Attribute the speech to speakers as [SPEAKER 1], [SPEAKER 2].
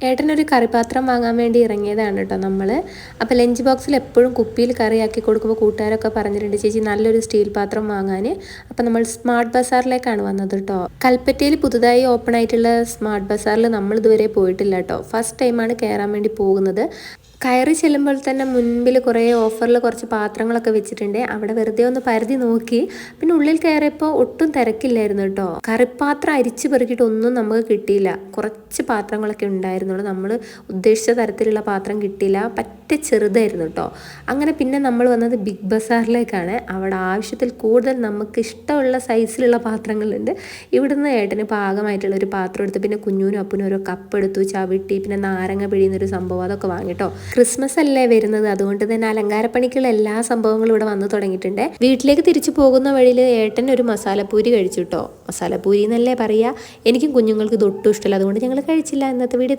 [SPEAKER 1] ഏട്ടനൊരു കറിപാത്രം വാങ്ങാൻ വേണ്ടി ഇറങ്ങിയതാണ് കേട്ടോ നമ്മൾ. അപ്പോൾ ലഞ്ച് ബോക്സിൽ എപ്പോഴും കുപ്പിയിൽ കറിയാക്കി കൊടുക്കുമ്പോൾ കൂട്ടുകാരൊക്കെ പറഞ്ഞിട്ടുണ്ട് ചേച്ചി നല്ലൊരു സ്റ്റീൽ പാത്രം വാങ്ങാൻ. അപ്പോൾ നമ്മൾ സ്മാർട്ട് ബസാറിലേക്കാണ് വന്നത് കേട്ടോ. കൽപ്പറ്റയിൽ പുതുതായി ഓപ്പൺ ആയിട്ടുള്ള സ്മാർട്ട് ബസാറിൽ നമ്മൾ ഇതുവരെ പോയിട്ടില്ല കേട്ടോ. ഫസ്റ്റ് ടൈമാണ് കയറാൻ വേണ്ടി പോകുന്നത്. കയറി ചെല്ലുമ്പോൾ തന്നെ മുൻപിൽ കുറേ ഓഫറിൽ കുറച്ച് പാത്രങ്ങളൊക്കെ വെച്ചിട്ടുണ്ട്. അവിടെ വെറുതെ ഒന്ന് പരതി നോക്കി. പിന്നെ ഉള്ളിൽ കയറിയപ്പോൾ ഒട്ടും തിരക്കില്ലായിരുന്നു കേട്ടോ. കറിപ്പാത്രം അരിച്ച് പെറുക്കിയിട്ട് ഒന്നും നമുക്ക് കിട്ടിയില്ല. കുറച്ച് പാത്രങ്ങളൊക്കെ ഉണ്ടായിരുന്നുള്ളൂ. നമ്മൾ ഉദ്ദേശിച്ച തരത്തിലുള്ള പാത്രം കിട്ടിയില്ല. പറ്റ ചെറുതായിരുന്നു കേട്ടോ. അങ്ങനെ പിന്നെ നമ്മൾ വന്നത് ബിഗ് ബസാറിലേക്കാണ്. അവിടെ ആവശ്യത്തിൽ കൂടുതൽ നമുക്ക് ഇഷ്ടമുള്ള സൈസിലുള്ള പാത്രങ്ങളുണ്ട്. ഇവിടുന്ന് ഏട്ടന് പാകമായിട്ടുള്ള ഒരു പാത്രം എടുത്ത് പിന്നെ കുഞ്ഞൂനും അപ്പനും ഓരോ കപ്പ് എടുത്തു, ചവിട്ടി, പിന്നെ നാരങ്ങ പിഴിയുന്നൊരു സംഭവം അതൊക്കെ വാങ്ങിട്ടോ. ക്രിസ്മസ് അല്ലേ വരുന്നത്, അതുകൊണ്ട് തന്നെ അലങ്കാരപ്പണിക്കുള്ള എല്ലാ സംഭവങ്ങളും ഇവിടെ വന്നു തുടങ്ങിയിട്ടുണ്ട്. വീട്ടിലേക്ക് തിരിച്ചു പോകുന്ന വഴിയിൽ ഏട്ടൻ ഒരു മസാലപ്പൂരി കഴിച്ചു കേട്ടോ. മസാലപ്പൂരി എന്നല്ലേ പറയുക. എനിക്കും കുഞ്ഞുങ്ങൾക്ക് ഇത് ഒട്ടും ഇഷ്ടമല്ല, അതുകൊണ്ട് ഞങ്ങൾ കഴിച്ചില്ല. ഇന്നത്തെ വീഡിയോ